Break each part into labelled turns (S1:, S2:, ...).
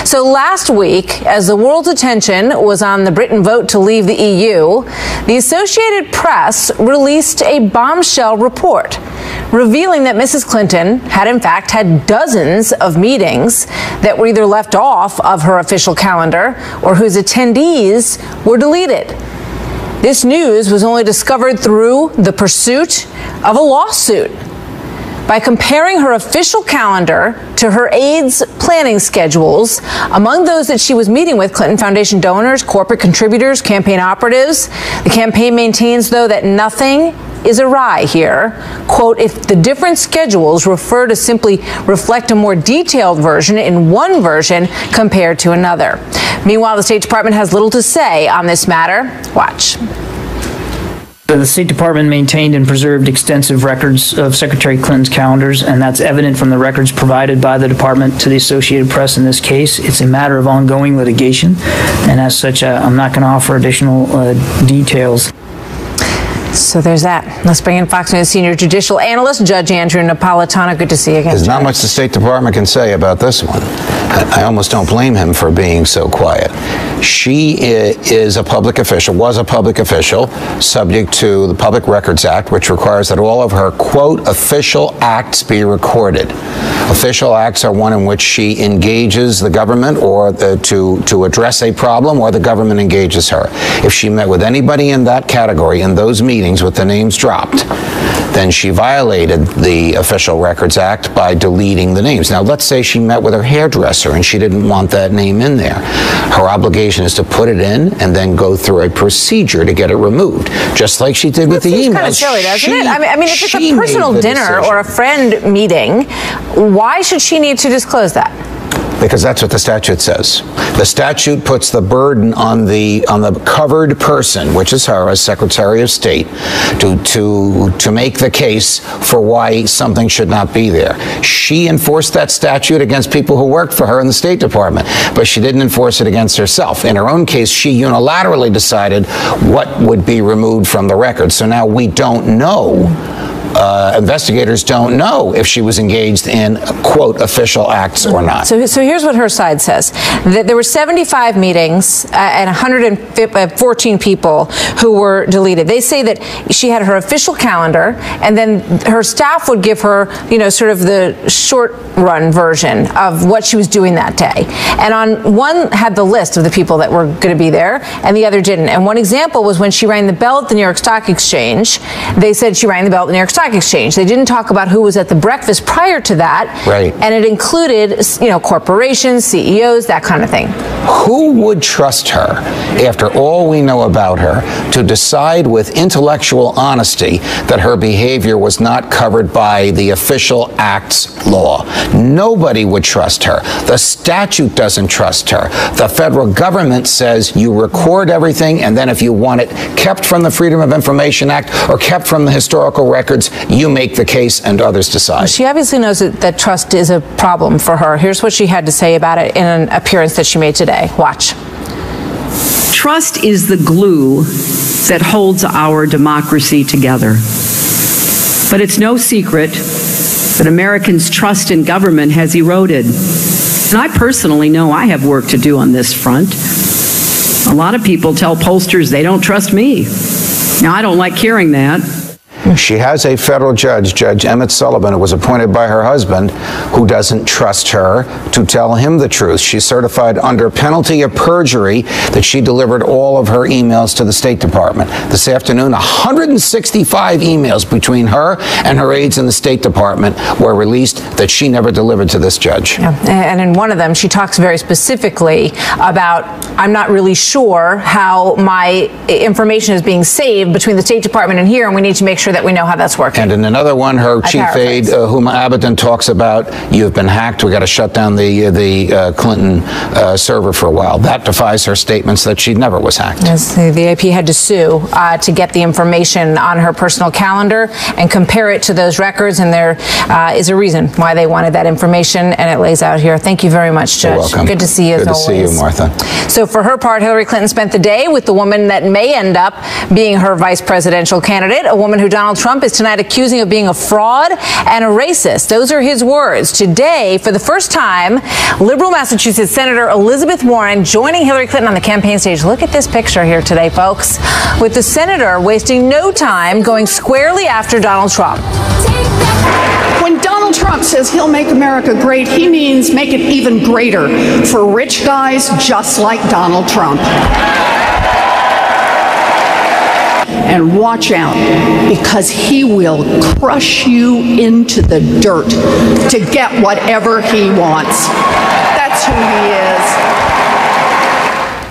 S1: So last week, as the world's attention was on the Britain vote to leave the EU, the Associated Press released a bombshell report revealing that Mrs. Clinton had in fact had dozens of meetings that were either left off of her official calendar or whose attendees were deleted. This news was only discovered through the pursuit of a lawsuit. By comparing her official calendar to her aides' planning schedules, among those that she was meeting with, Clinton Foundation donors, corporate contributors, campaign operatives, the campaign maintains, though, that nothing is awry here. Quote, if the different schedules refer to simply reflect a more detailed version in one version compared to another. Meanwhile, the State Department has little to say on this matter. Watch.
S2: The State Department maintained and preserved extensive records of Secretary Clinton's calendars, and that's evident from the records provided by the department to the Associated Press in this case. It's a matter of ongoing litigation, and as such, I'm not going to offer additional details.
S1: So there's that. Let's bring in Fox News senior judicial analyst, Judge Andrew Napolitano. Good to see you again.
S3: There's not much the State Department can say about this one. I almost don't blame him for being so quiet. She is a public official, was a public official, subject to the Public Records Act, which requires that all of her, quote, official acts be recorded. Official acts are one in which she engages the government or to address a problem, or the government engages her. If she met with anybody in that category in those meetings with the names dropped, then she violated the Official Records Act by deleting the names. Now, let's say she met with her hairdresser and she didn't want that name in there. Her obligation is to put it in and then go through a procedure to get it removed, just like she did with the emails.
S1: Kind of silly, doesn't it? I mean, if it's a personal dinner or a friend meeting, why should she need to disclose that?
S3: Because that's what the statute says. The statute puts the burden on the covered person, which is her as Secretary of State, to make the case for why something should not be there. She enforced that statute against people who worked for her in the State Department, but she didn't enforce it against herself. In her own case, she unilaterally decided what would be removed from the record. So now we don't know. Investigators don't know if she was engaged in, quote, official acts or not.
S1: So here's what her side says. That there were 75 meetings and 114 people who were deleted. They say that she had her official calendar, and then her staff would give her, you know, sort of the short run version of what she was doing that day. And on one had the list of the people that were going to be there, and the other didn't. And one example was when she rang the bell at the New York Stock Exchange. They said she rang the bell at the New York Stock Exchange. They didn't talk about who was at the breakfast prior to that.
S3: Right.
S1: And it included, you know, corporations, CEOs, that kind of thing.
S3: Who would trust her, after all we know about her, to decide with intellectual honesty that her behavior was not covered by the official acts law? Nobody would trust her. The statute doesn't trust her. The federal government says you record everything, and then if you want it kept from the Freedom of Information Act or kept from the historical records, you make the case and others decide.
S1: Well, she obviously knows that trust is a problem for her. Here's what she had to say about it in an appearance that she made today. Watch.
S4: Trust is the glue that holds our democracy together. But it's no secret that Americans' trust in government has eroded. And I personally know I have work to do on this front. A lot of people tell pollsters they don't trust me. Now, I don't like hearing that.
S3: She has a federal judge, Judge Emmett Sullivan, who was appointed by her husband, who doesn't trust her to tell him the truth. She's certified under penalty of perjury that she delivered all of her emails to the State Department. This afternoon, 165 emails between her and her aides in the State Department were released that she never delivered to this judge.
S1: Yeah. And in one of them, she talks very specifically about, I'm not really sure how my information is being saved between the State Department and here, and we need to make sure that we know how that's working.
S3: And in another one, her chief aide, Huma Abedin, talks about, you've been hacked, we got to shut down the Clinton server for a while. That defies her statements that she never was hacked.
S1: Yes, the AP had to sue to get the information on her personal calendar and compare it to those records, and there is a reason why they wanted that information, and it lays out here. Thank you very much, Judge.
S3: You're welcome.
S1: Good to see you, as always.
S3: Good to see you, Martha.
S1: So for her part, Hillary Clinton spent the day with the woman that may end up being her vice presidential candidate, a woman who Donald Trump is tonight accusing of being a fraud and a racist. Those are his words. Today, for the first time, liberal Massachusetts Senator Elizabeth Warren joining Hillary Clinton on the campaign stage. Look at this picture here today, folks, with the senator wasting no time going squarely after Donald Trump.
S5: When Donald Trump says he'll make America great, he means make it even greater for rich guys just like Donald Trump. And watch out, because he will crush you into the dirt to get whatever he wants. That's who he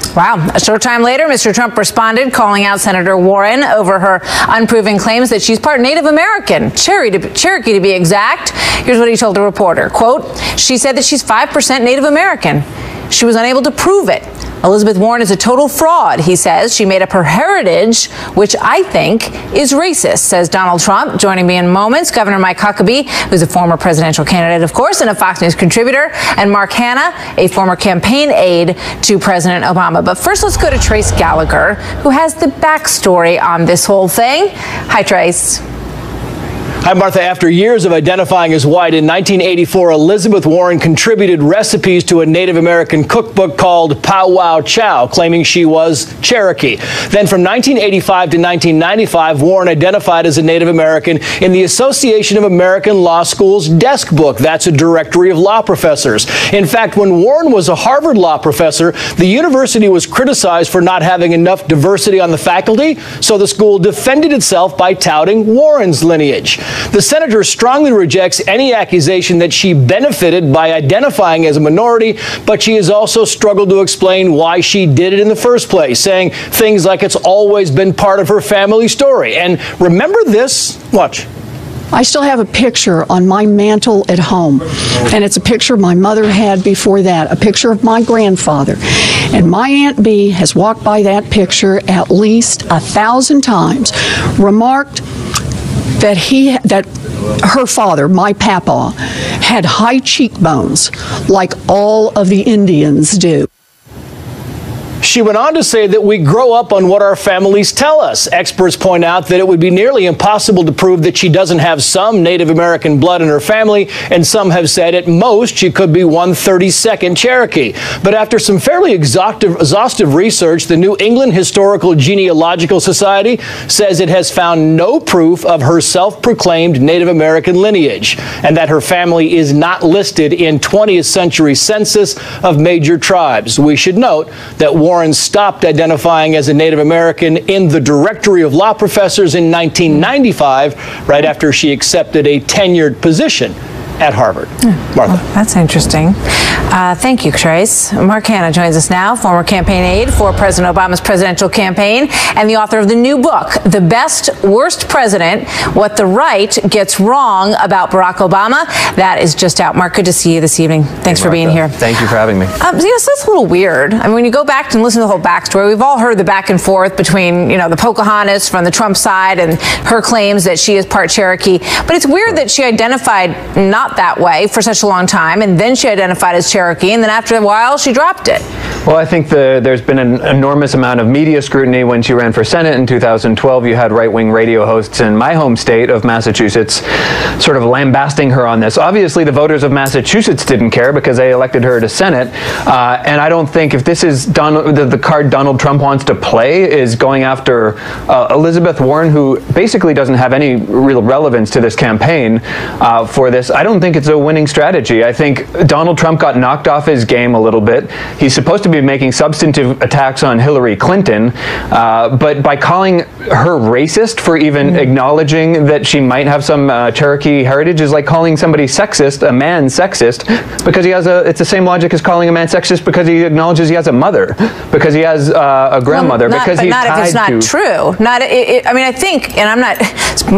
S5: is.
S1: Wow. A short time later, Mr. Trump responded, calling out Senator Warren over her unproven claims that she's part Native American, Cherokee to be exact. Here's what he told a reporter. Quote, she said that she's 5% Native American. She was unable to prove it. Elizabeth Warren is a total fraud, he says. She made up her heritage, which I think is racist, says Donald Trump. Joining me in moments, Governor Mike Huckabee, who's a former presidential candidate, of course, and a Fox News contributor, and Mark Hanna, a former campaign aide to President Obama. But first, let's go to Trace Gallagher, who has the backstory on this whole thing. Hi, Trace.
S6: Hi, Martha. After years of identifying as white, in 1984, Elizabeth Warren contributed recipes to a Native American cookbook called Pow Wow Chow, claiming she was Cherokee. Then from 1985 to 1995, Warren identified as a Native American in the Association of American Law Schools desk book. That's a directory of law professors. In fact, when Warren was a Harvard law professor, the university was criticized for not having enough diversity on the faculty, so the school defended itself by touting Warren's lineage. The senator strongly rejects any accusation that she benefited by identifying as a minority, but she has also struggled to explain why she did it in the first place, saying things like it's always been part of her family story. And remember this? Watch.
S5: I still have a picture on my mantle at home, and it's a picture my mother had before that, a picture of my grandfather. And my Aunt Bee has walked by that picture at least 1,000 times, remarked that her father, my papa, had high cheekbones like all of the Indians do.
S6: She went on to say that we grow up on what our families tell us. Experts point out that it would be nearly impossible to prove that she doesn't have some Native American blood in her family, and some have said at most she could be 1/32nd Cherokee. But after some fairly exhaustive research, the New England Historical Genealogical Society says it has found no proof of her self-proclaimed Native American lineage, and that her family is not listed in 20th century census of major tribes. We should note that Warren stopped identifying as a Native American in the Directory of Law Professors in 1995, right after she accepted a tenured position at Harvard. Martha.
S1: Well, that's interesting. Thank you, Trace. Mark Hanna joins us now, former campaign aide for President Obama's presidential campaign and the author of the new book, The Best Worst President, What the Right Gets Wrong About Barack Obama. That is just out. Mark, good to see you this evening. Thanks for being here.
S7: Thank you for having me.
S1: So that's a little weird. I mean, when you go back and listen to the whole backstory, we've all heard the back and forth between, the Pocahontas from the Trump side and her claims that she is part Cherokee. But it's weird that she identified not that way for such a long time, and then she identified as Cherokee, and then after a while she dropped it.
S7: Well, I think there's been an enormous amount of media scrutiny when she ran for Senate in 2012. You had right-wing radio hosts in my home state of Massachusetts sort of lambasting her on this. Obviously, the voters of Massachusetts didn't care because they elected her to Senate, and I don't think if this is the card Donald Trump wants to play is going after Elizabeth Warren, who basically doesn't have any real relevance to this campaign for this. I don't think it's a winning strategy. I think Donald Trump got knocked off his game a little bit. He's supposed to be making substantive attacks on Hillary Clinton, but by calling her racist for even acknowledging that she might have some Cherokee heritage is like calling somebody sexist, a man sexist, because he has it's the same logic as calling a man sexist because he acknowledges he has a mother, because he has a grandmother, because he's tied to...
S1: Not if it's not true. I mean, I think, and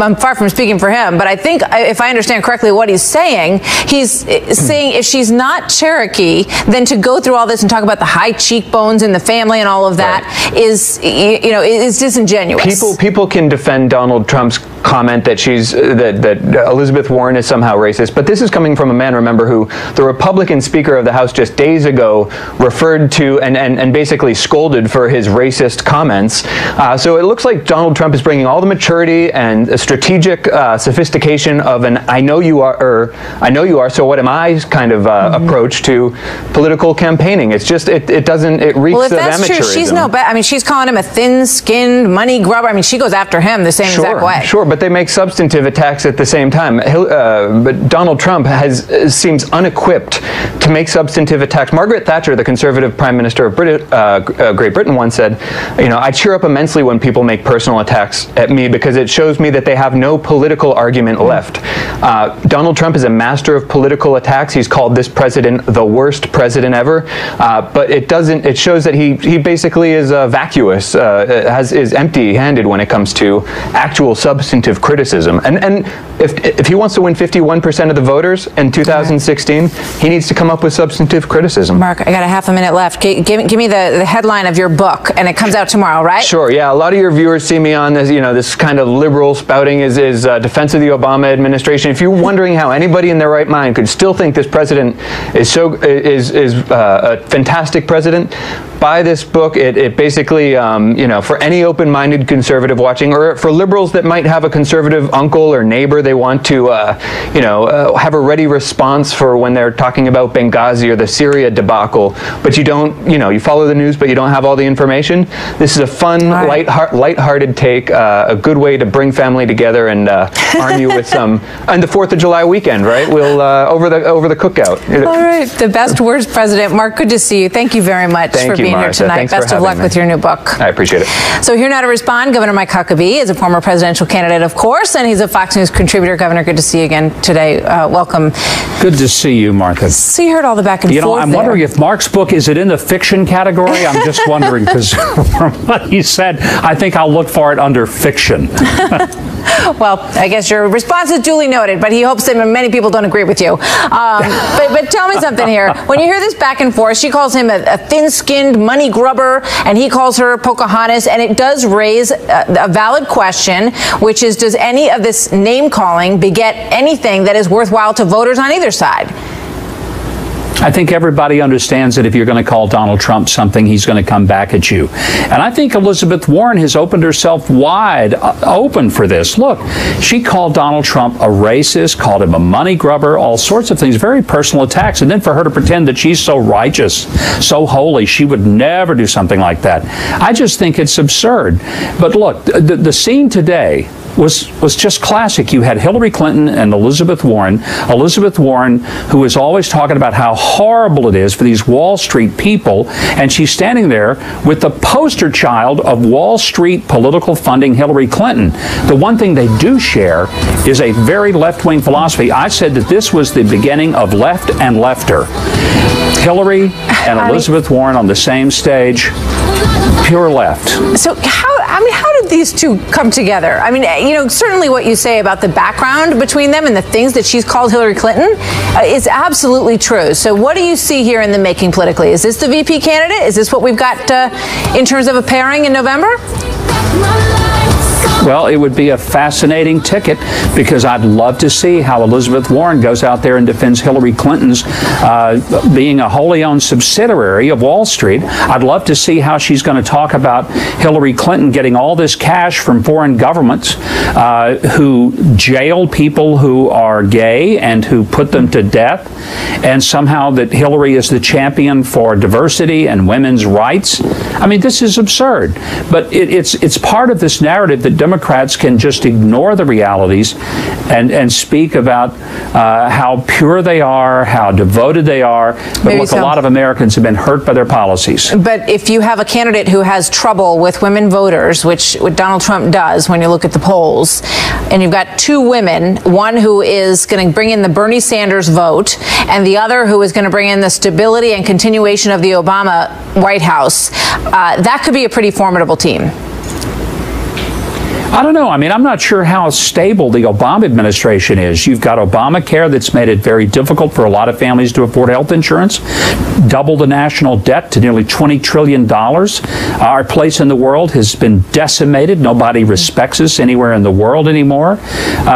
S1: I'm far from speaking for him, but I think if I understand correctly what he's saying if she's not Cherokee, then to go through all this and talk about the high cheekbones in the family and all of that is disingenuous.
S7: people can defend Donald Trump's comment that that Elizabeth Warren is somehow racist, but this is coming from a man, remember, who the Republican Speaker of the House just days ago referred to and basically scolded for his racist comments. So it looks like Donald Trump is bringing all the maturity and strategic sophistication of an "I know you are," so what am I kind of approach to political campaigning. It's just it reeks of amateurism.
S1: Well, if that's true, she's no better. I mean, she's calling him a thin-skinned money grubber. I mean, she goes after him the same exact way.
S7: Sure, but they make substantive attacks at the same time. But Donald Trump seems unequipped to make substantive attacks. Margaret Thatcher, the conservative prime minister of Great Britain, once said, I cheer up immensely when people make personal attacks at me because it shows me that they have no political argument left. Donald Trump is a master of political attacks. He's called this president the worst president ever, but it shows that he basically is vacuous, is empty-handed when it comes to actual substantive criticism. And if he wants to win 51% of the voters in 2016, he needs to come up with substantive criticism.
S1: Mark, I got a half a minute left. Give me the headline of your book, and it comes out tomorrow, right? Sure,
S7: yeah. A lot of your viewers see me on this, this kind of liberal spouting is defense of the Obama administration. If you're wondering how anybody in their right mind could still think this president is a fantastic president, buy this book. It basically, for any open-minded conservative watching, or for liberals that might have a conservative uncle or neighbor they want to, have a ready response for when they're talking about Benghazi or the Syria debacle, but you don't, you follow the news, but you don't have all the information. This is a fun, light-hearted take, a good way to bring family together and arm you with some. And the 4th of July weekend, right? We'll over the cookout.
S1: All right, the best worst president. Mark, good to see you. Thank you very much for being here tonight.
S7: Thanks
S1: Best of luck with your new book.
S7: I appreciate it.
S1: So here now to respond, Governor Mike Huckabee is a former presidential candidate, of course, and he's a Fox News contributor. Governor, good to see you again today. Welcome.
S8: Good to see you, Martha.
S1: So you heard all the back and forth
S8: I'm wondering if Mark's book, is it in the fiction category? I'm just wondering, because from what he said, I think I'll look for it under fiction.
S1: Well, I guess your response is duly noted, but he hopes that many people don't agree with you. But tell me something here. When you hear this back and forth, she calls him a thin-skinned money grubber, and he calls her Pocahontas, and it does raise a valid question, which is, does any of this name-calling beget anything that is worthwhile to voters on either side?
S8: I think everybody understands that if you're going to call Donald Trump something, he's going to come back at you. And I think Elizabeth Warren has opened herself wide open for this. Look, she called Donald Trump a racist, called him a money grubber, all sorts of things, very personal attacks. And then for her to pretend that she's so righteous, so holy, she would never do something like that. I just think it's absurd. But look, the scene today was just classic. You had Hillary Clinton and Elizabeth Warren. Elizabeth Warren, who is always talking about how horrible it is for these Wall Street people, and she's standing there with the poster child of Wall Street political funding, Hillary Clinton. The one thing they do share is a very left-wing philosophy. I said that this was the beginning of left and lefter. Hillary and Elizabeth Warren on the same stage, pure left.
S1: So how did these two come together? I mean, certainly what you say about the background between them and the things that she's called Hillary Clinton is absolutely true. So what do you see here in the making politically? Is this the VP candidate? Is this what we've got in terms of a pairing in November?
S8: Well, it would be a fascinating ticket, because I'd love to see how Elizabeth Warren goes out there and defends Hillary Clinton's being a wholly owned subsidiary of Wall Street. I'd love to see how she's going to talk about Hillary Clinton getting all this cash from foreign governments who jail people who are gay and who put them to death, and somehow that Hillary is the champion for diversity and women's rights. I mean, this is absurd. But it's part of this narrative that Democrats can just ignore the realities and speak about how pure they are, how devoted they are. But look, a lot of Americans have been hurt by their policies.
S1: But if you have a candidate who has trouble with women voters, which Donald Trump does when you look at the polls, and you've got two women, one who is going to bring in the Bernie Sanders vote, and the other who is going to bring in the stability and continuation of the Obama White House, that could be a pretty formidable team.
S8: I don't know. I mean, I'm not sure how stable the Obama administration is. You've got Obamacare that's made it very difficult for a lot of families to afford health insurance, doubled the national debt to nearly $20 trillion. Our place in the world has been decimated. Nobody respects us anywhere in the world anymore.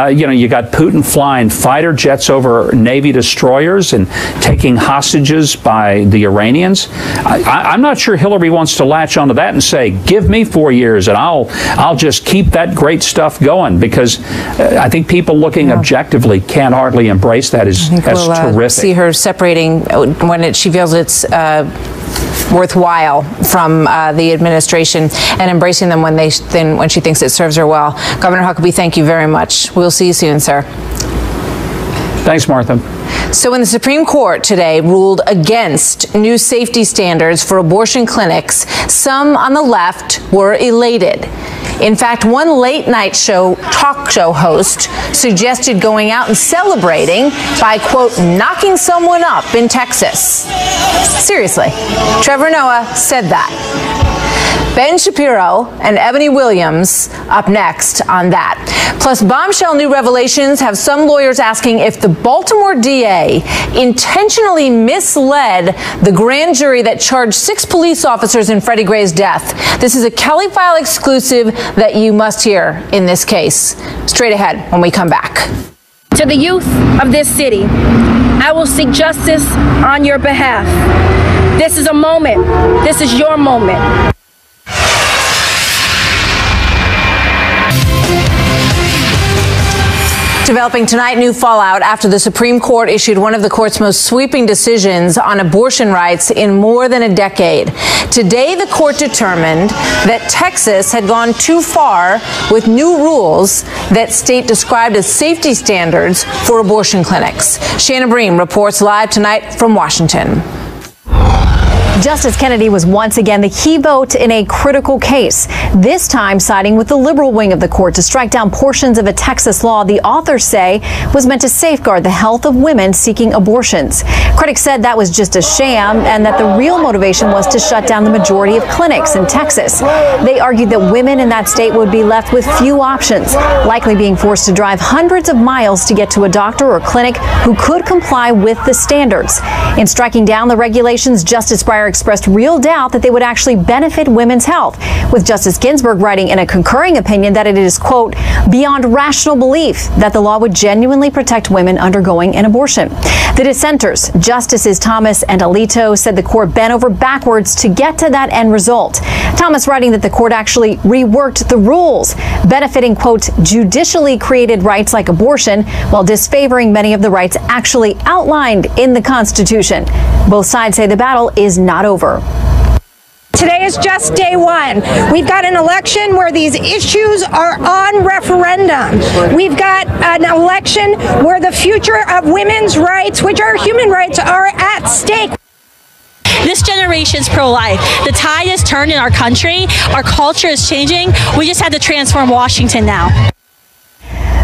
S8: You got Putin flying fighter jets over Navy destroyers and taking hostages by the Iranians. I'm not sure Hillary wants to latch onto that and say, give me 4 years and I'll just keep that great stuff going, because I think people looking objectively can't hardly embrace that as terrific.
S1: See her separating when she feels it's worthwhile from the administration, and embracing them when she thinks it serves her well. Governor Huckabee, thank you very much. We'll see you soon, sir.
S8: Thanks, Martha.
S1: So when the Supreme Court today ruled against new safety standards for abortion clinics, some on the left were elated. In fact, one late-night talk show host suggested going out and celebrating by, quote, knocking someone up in Texas. Seriously, Trevor Noah said that. Ben Shapiro and Eboni Williams up next on that. Plus, bombshell new revelations have some lawyers asking if the Baltimore DA intentionally misled the grand jury that charged 6 police officers in Freddie Gray's death. This is a Kelly File exclusive that you must hear in this case. Straight ahead when we come back.
S9: To the youth of this city, I will seek justice on your behalf. This is a moment. This is your moment.
S1: Developing tonight, new fallout after the Supreme Court issued one of the court's most sweeping decisions on abortion rights in more than a decade. Today, the court determined that Texas had gone too far with new rules that state described as safety standards for abortion clinics. Shannon Bream reports live tonight from Washington.
S10: Justice Kennedy was once again the key vote in a critical case, this time siding with the liberal wing of the court to strike down portions of a Texas law the authors say was meant to safeguard the health of women seeking abortions. Critics said that was just a sham and that the real motivation was to shut down the majority of clinics in Texas. They argued that women in that state would be left with few options, likely being forced to drive hundreds of miles to get to a doctor or clinic who could comply with the standards. In striking down the regulations, Justice Breyer expressed real doubt that they would actually benefit women's health, with Justice Ginsburg writing in a concurring opinion that it is, quote, beyond rational belief that the law would genuinely protect women undergoing an abortion. The dissenters, Justices Thomas and Alito, said the court bent over backwards to get to that end result. Thomas writing that the court actually reworked the rules, benefiting, quote, judicially created rights like abortion, while disfavoring many of the rights actually outlined in the Constitution. Both sides say the battle is not over.
S9: Today is just day one. We've got an election where these issues are on referendum. We've got an election where the future of women's rights, which are human rights, are at stake.
S11: This generation's pro-life. The tide has turned in our country. Our culture is changing. We just had to transform Washington now.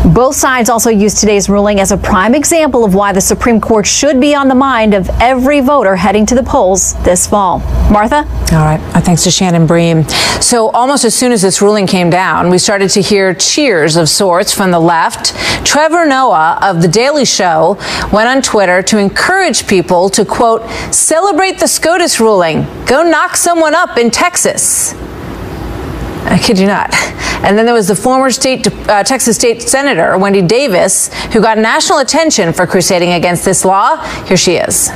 S10: Both sides also used today's ruling as a prime example of why the Supreme Court should be on the mind of every voter heading to the polls this fall. Martha?
S1: All right. Thanks to Shannon Bream. So almost as soon as this ruling came down, we started to hear cheers of sorts from the left. Trevor Noah of The Daily Show went on Twitter to encourage people to, quote, celebrate the SCOTUS ruling. Go knock someone up in Texas. I kid you not. And then there was the former Texas State Senator, Wendy Davis, who got national attention for crusading against this law. Here she is.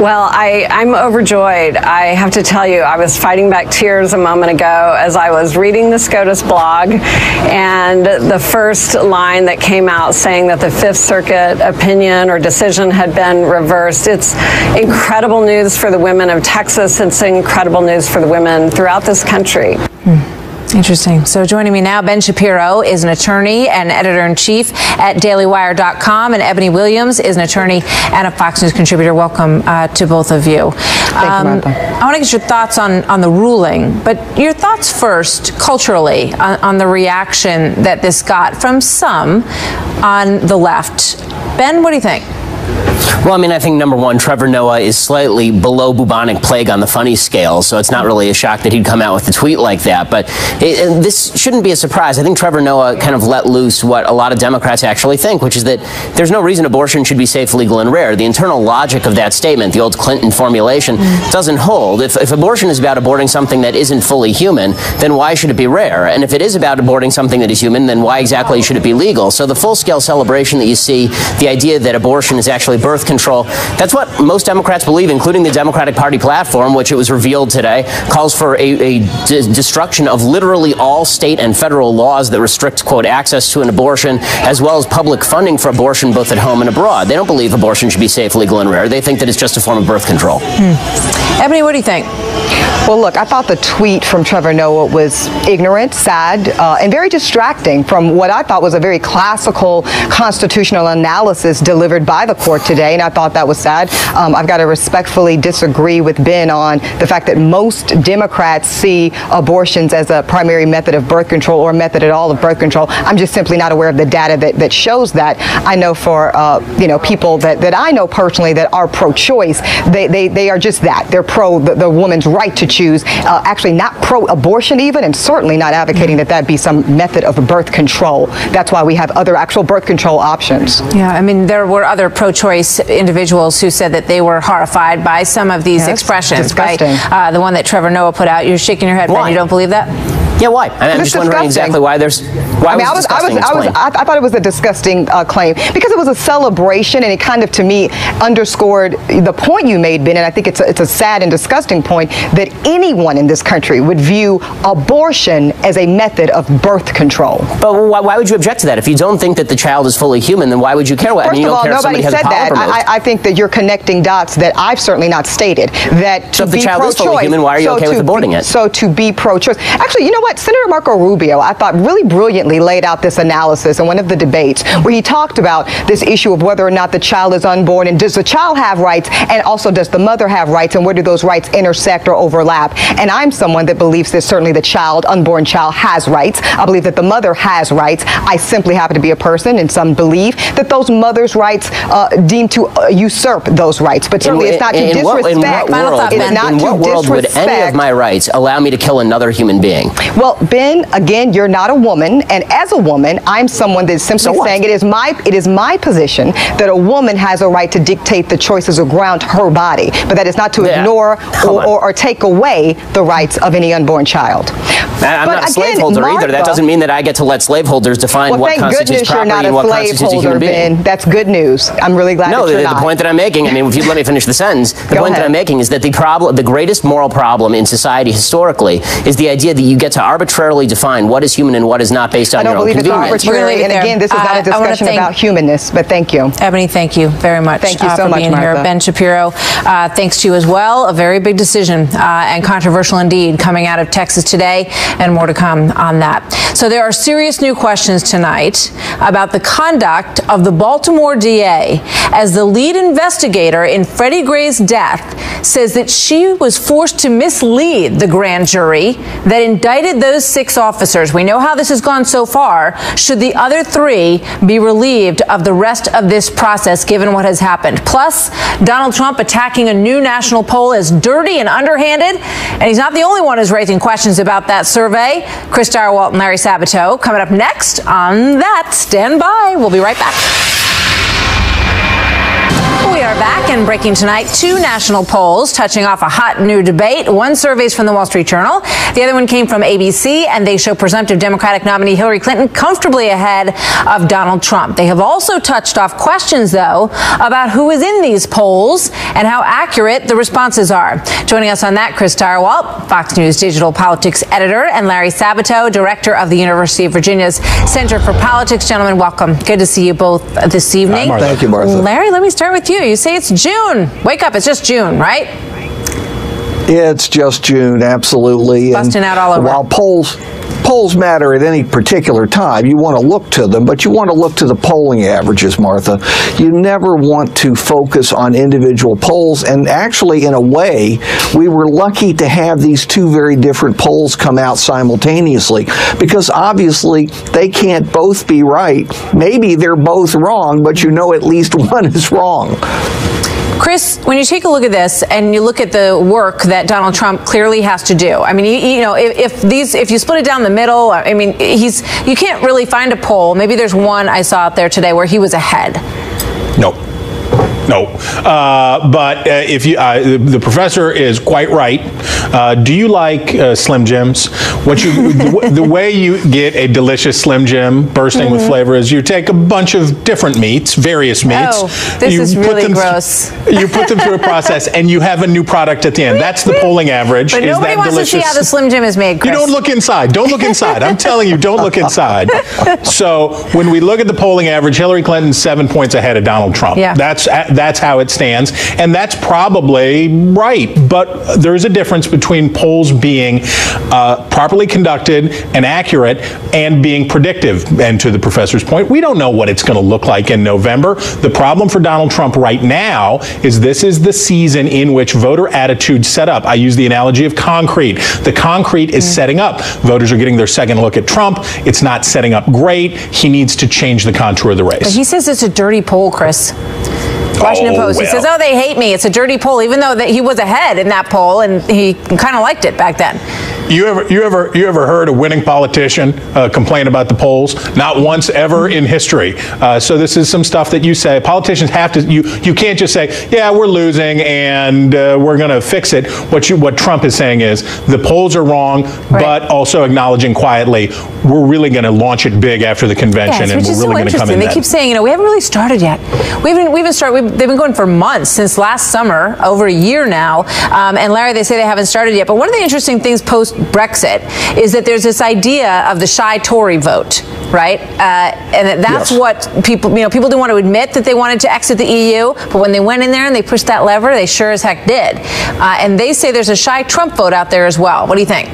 S12: Well, I'm overjoyed. I have to tell you, I was fighting back tears a moment ago as I was reading the SCOTUS blog, and the first line that came out saying that the Fifth Circuit opinion or decision had been reversed. It's incredible news for the women of Texas. It's incredible news for the women throughout this country.
S1: Interesting. So joining me now, Ben Shapiro is an attorney and editor-in-chief at dailywire.com, and Eboni Williams is an attorney and a Fox News contributor. Welcome to both of you.
S12: Thank you, Martha.
S1: I want to get your thoughts on the ruling, but your thoughts first, culturally, on the reaction that this got from some on the left. Ben, what do you think?
S13: Well, I mean, I think number one, Trevor Noah is slightly below bubonic plague on the funny scale, so it's not really a shock that he'd come out with a tweet like that. But this shouldn't be a surprise. I think Trevor Noah kind of let loose what a lot of Democrats actually think, which is that there's no reason abortion should be safe, legal, and rare. The internal logic of that statement, the old Clinton formulation, doesn't hold. If abortion is about aborting something that isn't fully human, then why should it be rare? And if it is about aborting something that is human, then why exactly should it be legal? So the full-scale celebration that you see, the idea that abortion is actually birth control, that's what most Democrats believe, including the Democratic Party platform, which it was revealed today, calls for a destruction of literally all state and federal laws that restrict, quote, access to an abortion, as well as public funding for abortion both at home and abroad. They don't believe abortion should be safe, legal, and rare. They think that it's just a form of birth control.
S1: Ebony, what do you think?
S14: Well, look, I thought the tweet from Trevor Noah was ignorant, sad, and very distracting from what I thought was a very classical constitutional analysis delivered by the court today, and I thought that was sad. I've got to respectfully disagree with Ben on the fact that most Democrats see abortions as a primary method of birth control or method at all of birth control. I'm just simply not aware of the data that shows that. I know for people that I know personally that are pro-choice, they are just that. They're pro the woman's right to choose, actually not pro-abortion even, and certainly not advocating that be some method of birth control. That's why we have other actual birth control options.
S1: Yeah, I mean, there were other pro-choice individuals who said that they were horrified by some of these expressions.
S14: Disgusting.
S1: By the one that Trevor Noah put out. You're shaking your head, Ben. You don't believe that?
S13: Yeah, why? I'm just wondering exactly why there's.
S14: I thought it was a disgusting claim because it was a celebration, and it kind of, to me, underscored the point you made, Ben. And I think it's a sad and disgusting point that anyone in this country would view abortion as a method of birth control.
S13: But why would you object to that? If you don't think that the child is fully human, then why would you care?
S14: First of all, nobody said that. I think that you're connecting dots that I've certainly not stated. That
S13: so if the child is fully human, why are you okay with aborting it?
S14: So to be pro-choice. Actually, you know what? Senator Marco Rubio, I thought, really brilliantly laid out this analysis in one of the debates where he talked about this issue of whether or not the child is unborn, and does the child have rights, and also does the mother have rights, and where do those rights intersect or overlap? And I'm someone that believes that certainly the unborn child has rights. I believe that the mother has rights. I simply happen to be a person, and some believe that those mothers' rights deem to usurp those rights. But certainly it's not to disrespect.
S13: In what world would any of my rights allow me to kill another human being?
S14: Well, Ben, again, you're not a woman, and as a woman, I'm someone that's simply saying it is my position that a woman has a right to dictate the choices around her body, but that is not to ignore or take away the rights of any unborn child.
S13: I'm not a slaveholder either. That doesn't mean that I get to let slaveholders define what constitutes property and what constitutes a human being.
S14: Ben. That's good news. I'm really glad that you're not.
S13: The point that I'm making, I mean, if you let me finish the sentence, the point that I'm making is that the greatest moral problem in society historically is the idea that you get to arbitrarily define what is human and what is not based on your own convenience.
S14: I don't believe it's arbitrary, and again, this is not a discussion about humanness, but thank you.
S1: Ebony, thank you very much.
S14: Thank you so
S1: for
S14: much,
S1: being
S14: Martha.
S1: here. Ben Shapiro, thanks to you as well. A very big decision and controversial indeed coming out of Texas today, and more to come on that. So there are serious new questions tonight about the conduct of the Baltimore DA as the lead investigator in Freddie Gray's death says that she was forced to mislead the grand jury that indicted those 6 officers. We know how this has gone so far. Should the other 3 be relieved of the rest of this process given what has happened? Plus, Donald Trump attacking a new national poll as dirty and underhanded. And he's not the only one who's raising questions about that survey. Chris Direwalt and Larry Sabato coming up next on that. Stand by. We'll be right back. We are back and breaking tonight 2 national polls touching off a hot new debate. One survey's from the Wall Street Journal. The other one came from ABC, and they show presumptive Democratic nominee Hillary Clinton comfortably ahead of Donald Trump. They have also touched off questions, though, about who is in these polls and how accurate the responses are. Joining us on that, Chris Direwalt, Fox News digital politics editor, and Larry Sabato, director of the University of Virginia's Center for Politics. Gentlemen, welcome. Good to see you both this evening.
S15: Thank you, Martha.
S1: Larry, let me start with you. You say it's June. Wake up, it's just June, right?
S15: It's just June, absolutely.
S1: Busting out all over.
S15: While polls matter at any particular time, you want to look to them, but you want to look to the polling averages, Martha. You never want to focus on individual polls, and actually, in a way, we were lucky to have these two very different polls come out simultaneously, because obviously they can't both be right. Maybe they're both wrong, but you know at least one is wrong.
S1: Chris, when you take a look at this and you look at the work that Donald Trump clearly has to do, I mean, you know, if you split it down the middle, I mean, you can't really find a poll. Maybe there's one I saw out there today where he was ahead.
S16: No, but if you, the professor is quite right. Do you like Slim Jims? The way you get a delicious Slim Jim bursting with flavor is you take a bunch of different meats, various meats.
S1: Oh, this is really gross.
S16: You put them through a process, and you have a new product at the end. That's the polling average.
S1: But nobody wants to see how the Slim Jim is made, Chris.
S16: You don't look inside. Don't look inside. I'm telling you, don't look inside. So when we look at the polling average, Hillary Clinton's 7 points ahead of Donald Trump.
S1: Yeah.
S16: That's how it stands, and that's probably right. But there is a difference between polls being properly conducted and accurate and being predictive. And to the professor's point, we don't know what it's going to look like in November. The problem for Donald Trump right now is this is the season in which voter attitudes set up. I use the analogy of concrete. The concrete is setting up. Voters are getting their second look at Trump. It's not setting up great. He needs to change the contour of the race.
S1: But he says it's a dirty poll, Chris. Washington Post. He says, oh, they hate me. It's a dirty poll, even though he was ahead in that poll, and he kind of liked it back then.
S16: You ever heard a winning politician complain about the polls? Not once ever in history. So this is some stuff that you say. Politicians have to. You can't just say, yeah, we're losing and we're going to fix it. What Trump is saying is the polls are wrong, but also acknowledging quietly we're really going to launch it big after the convention, and we're really going to come in.
S1: They keep saying, you know, we haven't really started yet. We haven't started. They've been going for months, since last summer, over a year now. And Larry, they say they haven't started yet. But one of the interesting things post-Brexit is that there's this idea of the shy Tory vote, right? And that's what people, you know, people didn't want to admit that they wanted to exit the EU, but when they went in there and they pushed that lever, they sure as heck did. And they say there's a shy Trump vote out there as well. What do you think?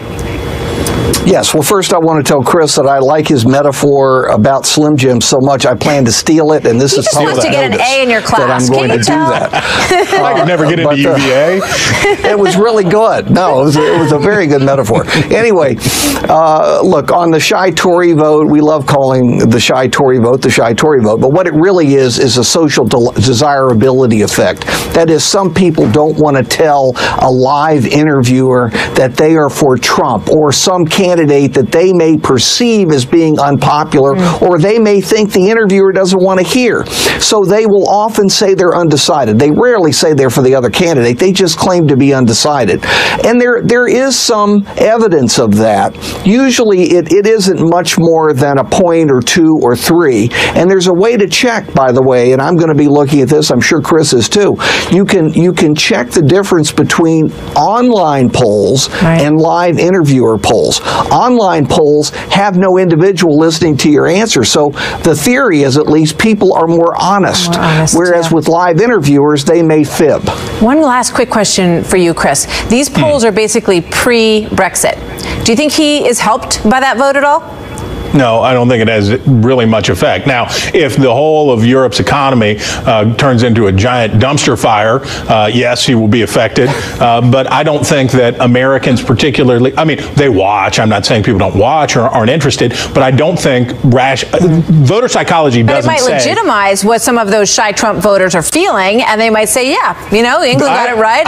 S15: Yes. Well, first I want to tell Chris that I like his metaphor about Slim Jim so much I plan to steal it, and this is
S1: public notice. He just wants to get an A in your class.
S15: That I'm going to do that.
S16: I could never get into UVA.
S15: It was really good. No, it was a very good metaphor. Anyway, look, on the shy Tory vote, we love calling the shy Tory vote the shy Tory vote, but what it really is a social desirability effect. That is, some people don't want to tell a live interviewer that they are for Trump, or some candidate that they may perceive as being unpopular, or they may think the interviewer doesn't want to hear. So they will often say they're undecided. They rarely say they're for the other candidate. They just claim to be undecided. And there is some evidence of that. Usually it isn't much more than a point or two or three. And there's a way to check, by the way, and I'm going to be looking at this. I'm sure Chris is too. You can check the difference between online polls and live interviewer polls. Online polls have no individual listening to your answer, so the theory is at least people are more honest, whereas with live interviewers, they may fib.
S1: One last quick question for you, Chris. These polls are basically pre-Brexit. Do you think he is helped by that vote at all?
S16: No, I don't think it has really much effect. Now, if the whole of Europe's economy turns into a giant dumpster fire, yes, he will be affected. But I don't think that Americans particularly, I mean, they watch. I'm not saying people don't watch or aren't interested, but I don't think voter psychology doesn't say.
S1: But it might legitimize what some of those shy Trump voters are feeling, and they might say, yeah, you know, England got it right.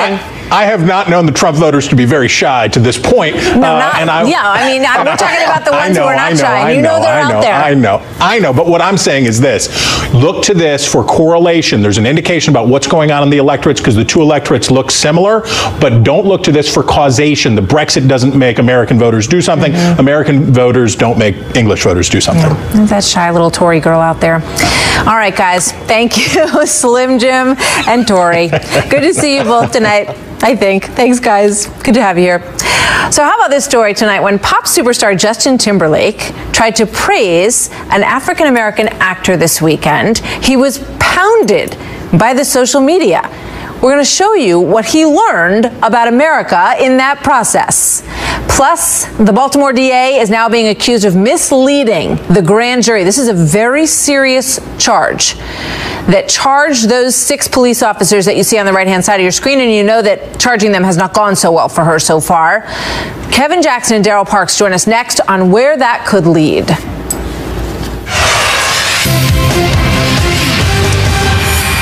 S16: I have not known the Trump voters to be very shy to this point.
S1: No, I mean, we're talking about the ones who are not shy. You know they're out there.
S16: I know. But what I'm saying is this. Look to this for correlation. There's an indication about what's going on in the electorates because the two electorates look similar, but don't look to this for causation. The Brexit doesn't make American voters do something. American voters don't make English voters do something.
S1: Yeah. That shy little Tory girl out there. All right, guys. Thank you, Slim Jim and Tory. Good to see you both tonight. I think. Thanks, guys. Good to have you here. So how about this story tonight? When pop superstar Justin Timberlake tried to praise an African-American actor this weekend, he was pounded by the social media. We're going to show you what he learned about America in that process. Plus, the Baltimore DA is now being accused of misleading the grand jury. This is a very serious charge that charged those 6 police officers that you see on the right-hand side of your screen, and you know that charging them has not gone so well for her so far. Kevin Jackson and Daryl Parks join us next on where that could lead.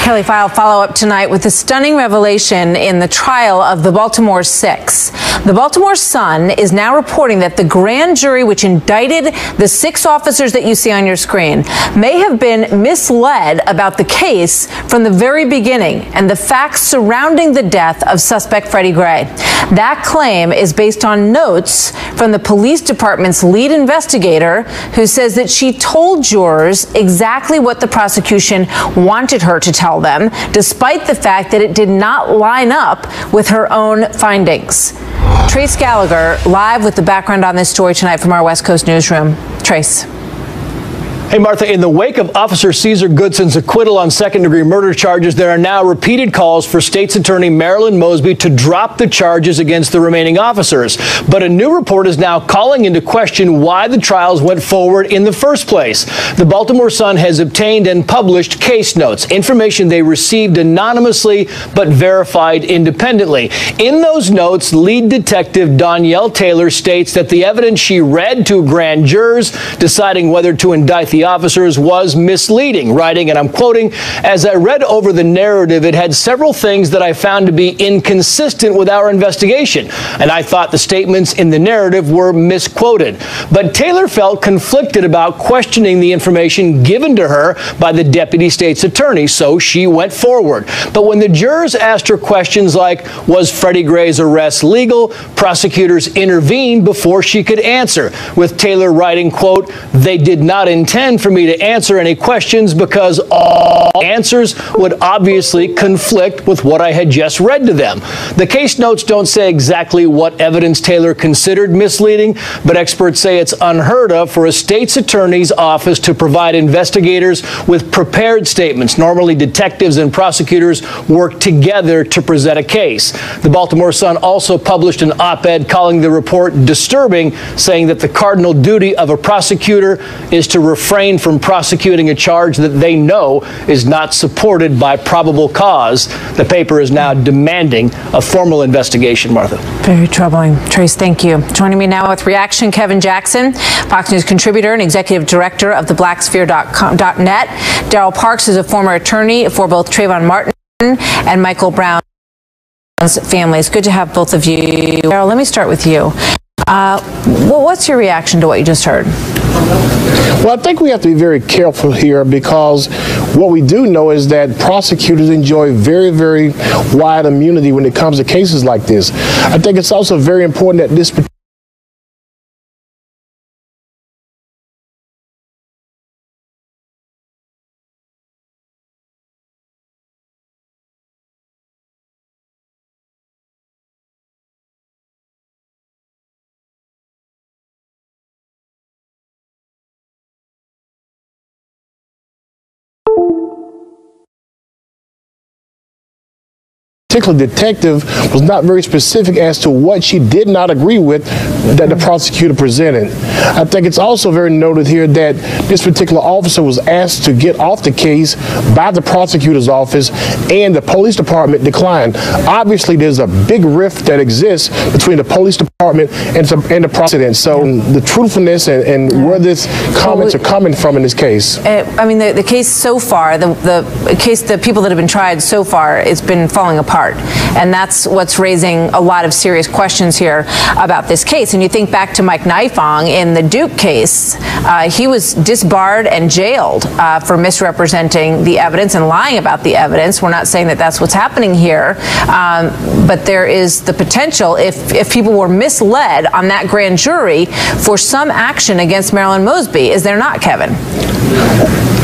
S1: Kelly File follow-up tonight with a stunning revelation in the trial of the Baltimore 6. The Baltimore Sun is now reporting that the grand jury which indicted the 6 officers that you see on your screen may have been misled about the case from the very beginning and the facts surrounding the death of suspect Freddie Gray. That claim is based on notes from the police department's lead investigator, who says that she told jurors exactly what the prosecution wanted her to tell them, despite the fact that it did not line up with her own findings. Trace Gallagher, live with the background on this story tonight from our West Coast newsroom. Trace.
S6: Hey, Martha, in the wake of Officer Caesar Goodson's acquittal on second-degree murder charges, there are now repeated calls for State's Attorney Marilyn Mosby to drop the charges against the remaining officers. But a new report is now calling into question why the trials went forward in the first place. The Baltimore Sun has obtained and published case notes, information they received anonymously but verified independently. In those notes, lead detective Danielle Taylor states that the evidence she read to grand jurors deciding whether to indict the officers was misleading, writing, and I'm quoting, "As I read over the narrative, it had several things that I found to be inconsistent with our investigation, and I thought the statements in the narrative were misquoted." But Taylor felt conflicted about questioning the information given to her by the deputy state's attorney, so she went forward. But when the jurors asked her questions like, was Freddie Gray's arrest legal, prosecutors intervened before she could answer, with Taylor writing, quote, "They did not intend for me to answer any questions because all answers would obviously conflict with what I had just read to them." The case notes don't say exactly what evidence Taylor considered misleading, but experts say it's unheard of for a state's attorney's office to provide investigators with prepared statements. Normally, detectives and prosecutors work together to present a case. The Baltimore Sun also published an op-ed calling the report disturbing, saying that the cardinal duty of a prosecutor is to refrain from prosecuting a charge that they know is not supported by probable cause. The paper is now demanding a formal investigation, Martha.
S1: Very troubling. Trace, thank you. Joining me now with reaction, Kevin Jackson, Fox News contributor and executive director of the blacksphere.net. Daryl Parks is a former attorney for both Trayvon Martin and Michael Brown's families. Good to have both of you. Daryl, let me start with you. What's your reaction to what you just heard?
S17: Well, I think we have to be very careful here, because what we do know is that prosecutors enjoy very, very wide immunity when it comes to cases like this. I think it's also very important that this particular detective was not very specific as to what she did not agree with that the prosecutor presented. I think it's also very noted here that this particular officer was asked to get off the case by the prosecutor's office, and the police department declined. Obviously, there's a big rift that exists between the police department and the prosecutor. So the truthfulness and where these comments are coming from in this case.
S1: I mean, the case so far, the people that have been tried so far, it's been falling apart. And that's what's raising a lot of serious questions here about this case. And you think back to Mike Nifong in the Duke case, he was disbarred and jailed for misrepresenting the evidence and lying about the evidence. We're not saying that that's what's happening here, but there is the potential, if people were misled on that grand jury, for some action against Marilyn Mosby. Is there not, Kevin?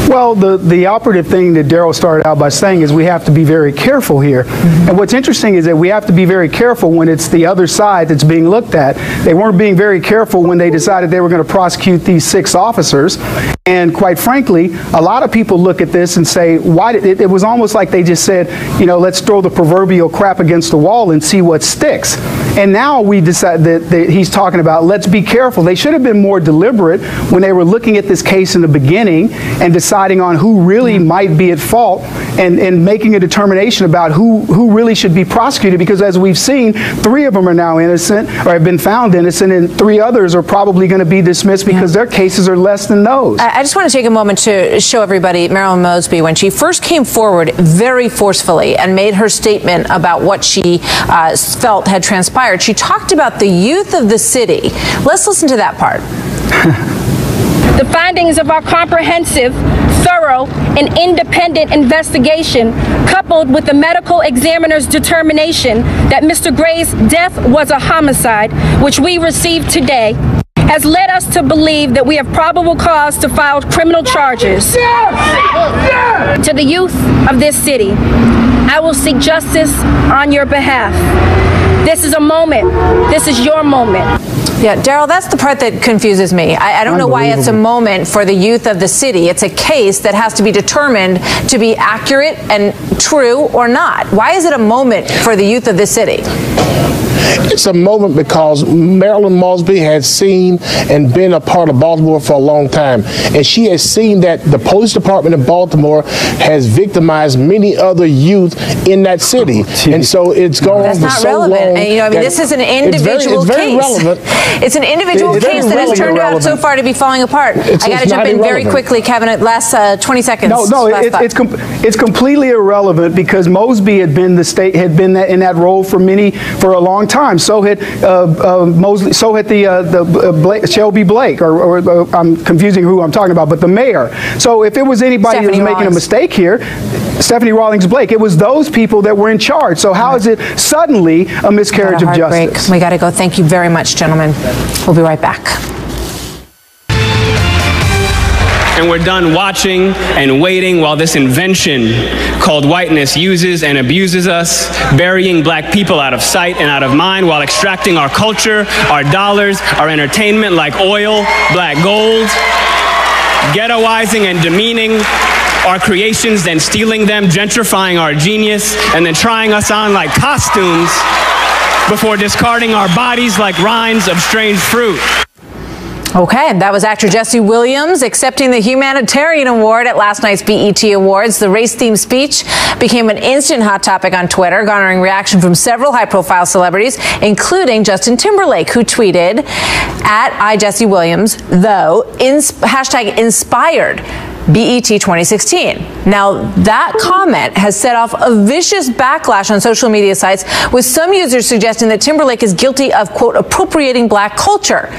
S18: Well, the operative thing that Daryl started out by saying is we have to be very careful here. And what's interesting is that we have to be very careful when it's the other side that's being looked at. They weren't being very careful when they decided they were going to prosecute these 6 officers. And quite frankly, a lot of people look at this and say, why did it was almost like they just said, you know, let's throw the proverbial crap against the wall and see what sticks. And now we decide that he's talking about, let's be careful. They should have been more deliberate when they were looking at this case in the beginning and deciding on who really might be at fault and making a determination about who really should be prosecuted, because as we've seen, 3 of them are now innocent or have been found innocent, and 3 others are probably going to be dismissed because their cases are less than those.
S1: I just want to take a moment to show everybody Marilyn Mosby, when she first came forward very forcefully and made her statement about what she felt had transpired. She talked about the youth of the city. Let's listen to that part.
S19: The findings of our comprehensive, thorough, and independent investigation, coupled with the medical examiner's determination that Mr. Gray's death was a homicide, which we received today, has led us to believe that we have probable cause to file criminal charges. To the youth of this city, I will seek justice on your behalf. This is a moment. This is your moment.
S1: Yeah, Daryl, that's the part that confuses me. I don't know why it's a moment for the youth of the city. It's a case that has to be determined to be accurate and true or not. Why is it a moment for the youth of the city?
S17: It's a moment because Marilyn Mosby has seen and been a part of Baltimore for a long time. And she has seen that the police department of Baltimore has victimized many other youth in that city. And so it's gone on for so long. That's not relevant.
S1: And, you know, I mean, this is an individual case.
S17: Very relevant.
S1: It's an individual case that has turned out so far to be falling apart. I got to jump in very quickly, Kevin. Last 20 seconds.
S18: No, it's completely irrelevant, because Mosby had been in that role for a long time. So had Mosley. So had Shelby Blake, or I'm confusing who I'm talking about, but the mayor. So if it was anybody who was making a mistake here, Stephanie Rawlings Blake, it was those people that were in charge. So how is it suddenly a miscarriage of justice?
S1: We got to go. Thank you very much, gentlemen. We'll be right back.
S20: And we're done watching and waiting while this invention called whiteness uses and abuses us, burying black people out of sight and out of mind while extracting our culture, our dollars, our entertainment like oil, black gold, ghettoizing and demeaning our creations, then stealing them, gentrifying our genius, and then trying us on like costumes before discarding our bodies like rinds of strange fruit.
S1: Okay, that was actor Jesse Williams accepting the Humanitarian Award at last night's BET Awards. The race-themed speech became an instant hot topic on Twitter, garnering reaction from several high-profile celebrities, including Justin Timberlake, who tweeted at @IJesseWilliams, though, #inspired. BET 2016. Now, that comment has set off a vicious backlash on social media sites, with some users suggesting that Timberlake is guilty of, quote, appropriating black culture.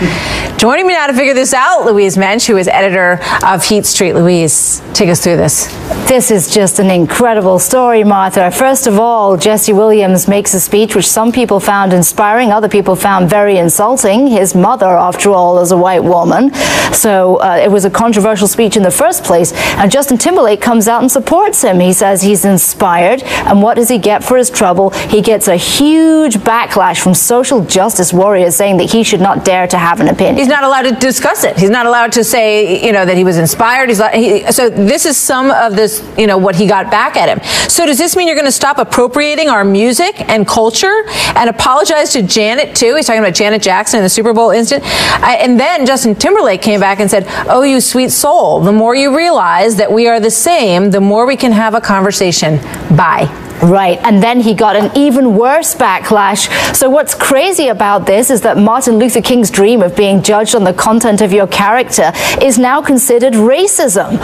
S1: Joining me now to figure this out, Louise Mensch, who is editor of Heat Street. Louise, take us through this.
S21: This is just an incredible story, Martha. First of all, Jesse Williams makes a speech which some people found inspiring, other people found very insulting. His mother, after all, is a white woman. So it was a controversial speech in the first place. And Justin Timberlake comes out and supports him. He says he's inspired. And what does he get for his trouble? He gets a huge backlash from social justice warriors saying that he should not dare to have an opinion.
S1: He's not allowed to discuss it. He's not allowed to say, you know, that he was inspired. So this is some of this, you know, what he got back at him. So does this mean you're going to stop appropriating our music and culture and apologize to Janet, too? He's talking about Janet Jackson in the Super Bowl incident. And then Justin Timberlake came back and said, oh, you sweet soul, the more you realize that we are the same, the more we can have a conversation. Bye.
S21: Right, and then he got an even worse backlash. So what's crazy about this is that Martin Luther King's dream of being judged on the content of your character is now considered racism.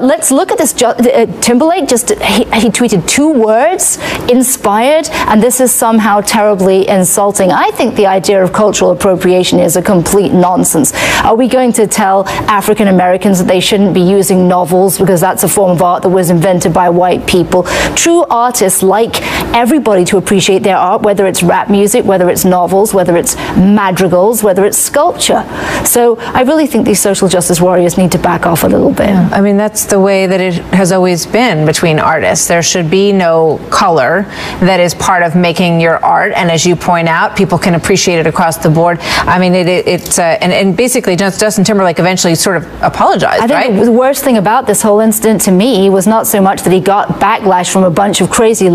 S21: Let's look at this. Timberlake he tweeted 2 words, inspired, and this is somehow terribly insulting. I think the idea of cultural appropriation is a complete nonsense. Are we going to tell African Americans that they shouldn't be using novels because that's a form of art that was invented by white people? True artists like everybody to appreciate their art, whether it's rap music, whether it's novels, whether it's madrigals, whether it's sculpture. So I really think these social justice warriors need to back off a little bit.
S1: Yeah. I mean, that's the way that it has always been between artists. There should be no color that is part of making your art, and as you point out, people can appreciate it across the board. I mean, and basically Justin Timberlake eventually sort of apologized,
S21: I think the worst thing about this whole incident to me was not so much that he got backlash from a bunch of crazy liberals